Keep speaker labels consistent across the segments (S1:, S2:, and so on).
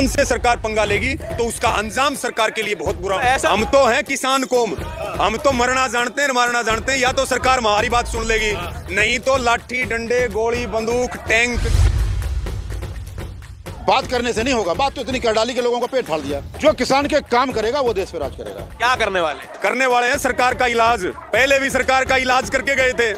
S1: उनसे सरकार पंगा लेगी तो उसका अंजाम सरकार के लिए बहुत बुरा। हम तो हैं किसान कौम, हम तो मरना जानते हैं मारना जानते हैं। या तो सरकार हमारी बात सुन लेगी, नहीं तो लाठी डंडे गोली बंदूक टैंक।
S2: बात करने से नहीं होगा, बात तो इतनी कर डाली कि लोगों का पेट फाड़ दिया। जो किसान के काम करेगा वो देश पे राज करेगा।
S1: क्या करने वाले हैं सरकार का इलाज। पहले भी सरकार का इलाज करके गए थे,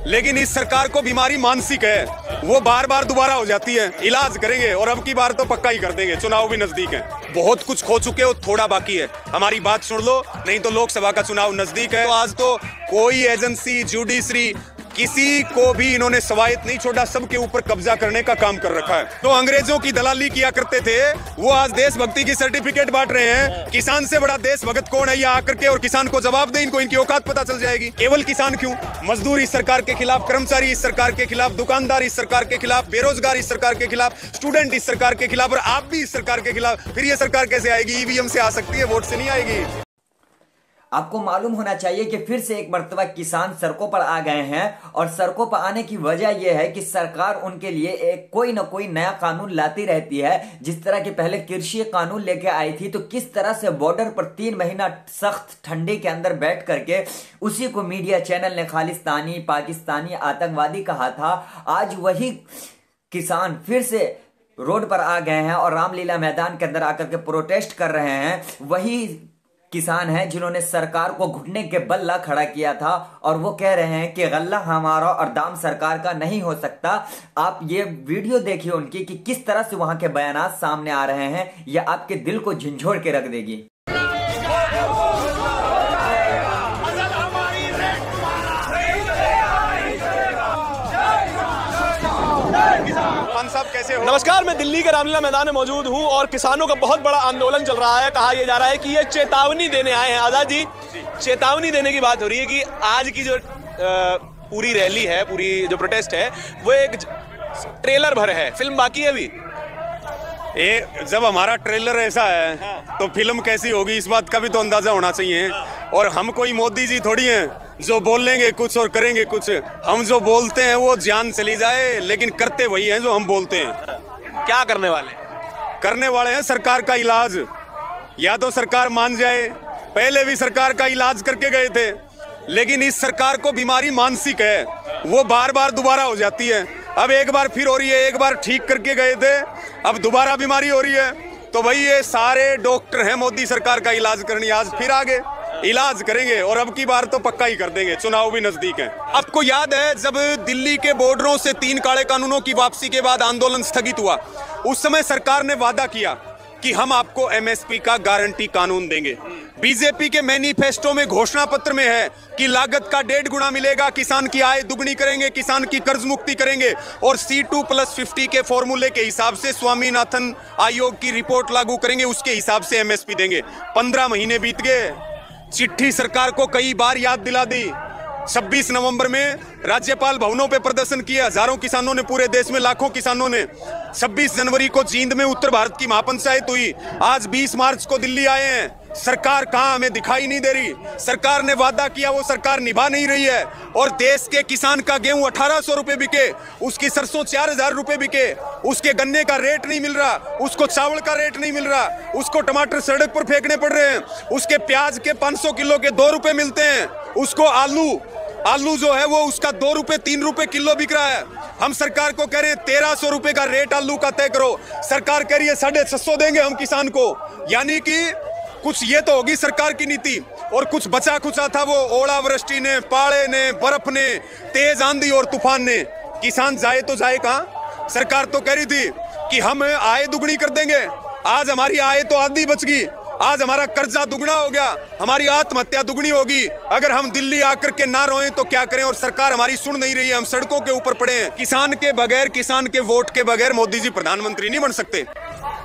S1: लेकिन इस सरकार को बीमारी मानसिक है, वो बार बार दोबारा हो जाती है। इलाज करेंगे और अब की बार तो पक्का ही कर देंगे। चुनाव भी नजदीक है, बहुत कुछ खो चुके हो, थोड़ा बाकी है। हमारी बात सुन लो, नहीं तो लोकसभा का चुनाव नजदीक है। तो आज तो कोई एजेंसी जुडिशरी किसी को भी इन्होंने स्वायत्त नहीं छोड़ा, सबके ऊपर कब्जा करने का काम कर रखा है। तो अंग्रेजों की दलाली किया करते थे, वो आज देशभक्ति की सर्टिफिकेट बांट रहे हैं। किसान से बड़ा देशभक्त कौन है, ये आकर के और किसान को जवाब दे, इनको इनकी औकात पता चल जाएगी। केवल किसान क्यों, मजदूर इस सरकार के खिलाफ, कर्मचारी इस सरकार के खिलाफ, दुकानदार इस सरकार के खिलाफ, बेरोजगार इस सरकार के खिलाफ, स्टूडेंट इस सरकार के खिलाफ, और आप भी इस सरकार के खिलाफ। फिर ये सरकार कैसे आएगी? ईवीएम से आ सकती है, वोट से नहीं आएगी।
S3: आपको मालूम होना चाहिए कि फिर से एक मर्तबा किसान सड़कों पर आ गए हैं, और सड़कों पर आने की वजह यह है कि सरकार उनके लिए एक कोई ना कोई नया कानून लाती रहती है। जिस तरह के पहले कृषि कानून लेके आई थी, तो किस तरह से बॉर्डर पर 3 महीना सख्त ठंडी के अंदर बैठ करके उसी को मीडिया चैनल ने खालिस्तानी पाकिस्तानी आतंकवादी कहा था। आज वही किसान फिर से रोड पर आ गए हैं और रामलीला मैदान के अंदर आकर के प्रोटेस्ट कर रहे हैं। वही किसान हैं जिन्होंने सरकार को घुटने के बल ला खड़ा किया था, और वो कह रहे हैं कि गल्ला हमारा और दाम सरकार का नहीं हो सकता। आप ये वीडियो देखिए उनकी कि किस तरह से वहां के बयानात सामने आ रहे हैं, यह आपके दिल को झंझोड़ के रख देगी।
S1: कैसे हो?
S4: नमस्कार, मैं दिल्ली के रामलीला मैदान में मौजूद हूं और किसानों का बहुत बड़ा आंदोलन चल रहा है। कहा यह जा रहा है कि ये चेतावनी देने आए हैं। आजाद जी, चेतावनी देने की बात हो रही है कि आज की जो पूरी रैली है, पूरी जो प्रोटेस्ट है, वो एक ट्रेलर भर है, फिल्म बाकी है अभी।
S1: जब हमारा ट्रेलर ऐसा है तो फिल्म कैसी होगी, इस बात का भी तो अंदाजा होना चाहिए। और हम कोई मोदी जी थोड़ी हैं जो बोल लेंगे कुछ और करेंगे कुछ। हम जो बोलते हैं वो जान चली जाए, लेकिन करते वही हैं जो हम बोलते हैं।
S4: क्या करने वाले
S1: हैं सरकार का इलाज। या तो सरकार मान जाए, पहले भी सरकार का इलाज करके गए थे, लेकिन इस सरकार को बीमारी मानसिक है, वो बार बार दोबारा हो जाती है। अब एक बार फिर हो रही है, एक बार ठीक करके गए थे, अब दोबारा बीमारी हो रही है। तो भाई ये सारे डॉक्टर हैं मोदी सरकार का इलाज करनी, आज फिर आगे इलाज करेंगे और अब की बार तो पक्का ही कर देंगे। चुनाव भी नजदीक है। आपको याद है जब दिल्ली के बॉर्डरों से 3 काले कानूनों की वापसी के बाद आंदोलन स्थगित हुआ, उस समय सरकार ने वादा किया कि हम आपको एमएसपी का गारंटी कानून देंगे। बीजेपी के मैनिफेस्टो में घोषणा पत्र में है कि लागत का 1.5 गुना मिलेगा, किसान की आय दुगनी करेंगे, किसान की कर्ज मुक्ति करेंगे, और C2+50 के फॉर्मूले के हिसाब से स्वामीनाथन आयोग की रिपोर्ट लागू करेंगे, उसके हिसाब से एमएसपी देंगे। 15 महीने बीत गए, चिट्ठी सरकार को कई बार याद दिला दी। 26 नवंबर में राज्यपाल भवनों पे प्रदर्शन किया, हजारों किसानों ने, पूरे देश में लाखों किसानों ने। 26 जनवरी को जींद में उत्तर भारत की महापंचायत हुई। आज 20 मार्च को दिल्ली आए हैं। सरकार कहां, हमें दिखाई नहीं दे रही। सरकार ने वादा किया वो सरकार निभा नहीं रही है। और देश के किसान का गेहूं 1800 रुपए बिके, उसकी सरसों 4000 रुपए बिके, उसके गन्ने का रेट नहीं मिल रहा, उसको चावल का रेट नहीं मिल रहा, उसको टमाटर सड़क पर फेंकने पड़ रहे हैं, उसके प्याज के 500 किलो के 2 रुपए मिलते हैं, उसको आलू जो है वो उसका 2 रुपए 3 रुपए किलो बिक रहा है। हम सरकार को कह रहे हैं 1300 रुपए का रेट आलू का तय करो, सरकार कह रही है 650 देंगे हम किसान को। यानी कि कुछ ये तो होगी सरकार की नीति, और कुछ बचा खुचा था वो ओलावृष्टि ने, पाले ने, बर्फ ने, तेज आंधी और तूफान ने। किसान जाए तो जाए कहां? सरकार तो कह रही थी कि हम आय दुगनी कर देंगे, आज हमारी आय तो आधी बच गई, आज हमारा कर्जा दुगना हो गया, हमारी आत्महत्या दुगनी होगी। अगर हम दिल्ली आकर के ना रोएं तो क्या करें? और सरकार हमारी सुन नहीं रही है, हम सड़कों के ऊपर पड़े हैं। किसान के बगैर, किसान के वोट के बगैर मोदी जी प्रधानमंत्री नहीं बन सकते,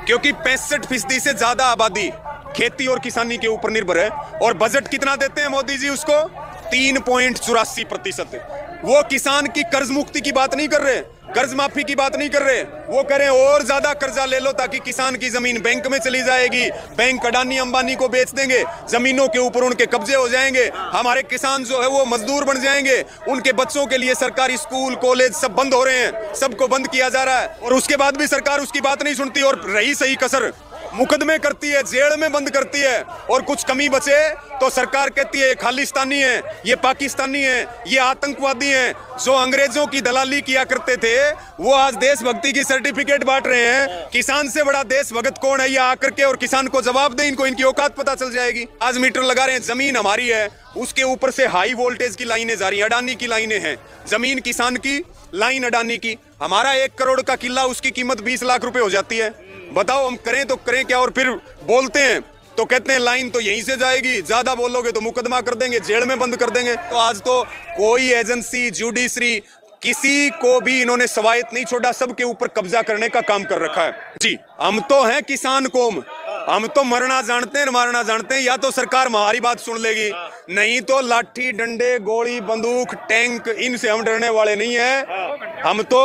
S1: क्योंकि 65% से ज्यादा आबादी खेती और किसानी के ऊपर निर्भर है। और बजट कितना देते हैं मोदी जी उसको? 3.84%। वो किसान की कर्ज मुक्ति की बात नहीं कर रहे, कर्ज माफी की बात नहीं कर रहे, वो कह रहे हैं और ज्यादा कर्जा ले लो ताकि किसान की जमीन बैंक में चली जाएगी, बैंक अडानी अंबानी को बेच देंगे, जमीनों के ऊपर उनके कब्जे हो जाएंगे, हमारे किसान जो है वो मजदूर बन जाएंगे, उनके बच्चों के लिए सरकारी स्कूल कॉलेज सब बंद हो रहे हैं, सबको बंद किया जा रहा है और उसके बाद भी सरकार उसकी बात नहीं सुनती और रही सही कसर मुकदमे करती है, जेल में बंद करती है और कुछ कमी बचे तो सरकार कहती है ये खालिस्तानी है, ये पाकिस्तानी है, ये आतंकवादी हैं। जो अंग्रेजों की दलाली किया करते थे वो आज देशभक्ति की सर्टिफिकेट बांट रहे हैं। किसान से बड़ा देशभक्त कौन है, ये आकर के और किसान को जवाब दे, इनको इनकी औकात पता चल जाएगी। आज मीटर लगा रहे हैं, जमीन हमारी है, उसके ऊपर से हाई वोल्टेज की लाइनें जा रही हैं, अडानी की लाइनें हैं, जमीन किसान की, लाइन अडानी की। हमारा 1 करोड़ का किला उसकी कीमत 20 लाख रुपए हो जाती है। बताओ हम करें तो करें क्या, और फिर बोलते हैं तो कहते हैं लाइन तो यहीं से जाएगी, ज्यादा बोलोगे तो मुकदमा कर देंगे, जेल में बंद कर देंगे। तो आज तो कोई एजेंसी जुडिशरी किसी को भी इन्होंने सवायत नहीं छोड़ा, सबके ऊपर कब्जा करने का काम कर रखा है। जी हम तो हैं किसान कौम, हम तो मरना जानते हैं मारना जानते हैं, या तो सरकार हमारी बात सुन लेगी, नहीं तो लाठी डंडे गोली बंदूक टैंक इनसे हम डरने वाले नहीं है। हम तो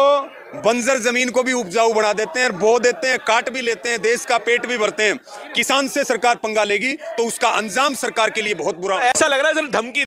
S1: बंजर जमीन को भी उपजाऊ बना देते हैं, बो देते हैं, काट भी लेते हैं, देश का पेट भी भरते हैं। किसान से सरकार पंगा लेगी तो उसका अंजाम सरकार के लिए बहुत बुरा।
S4: ऐसा लग रहा है धमकी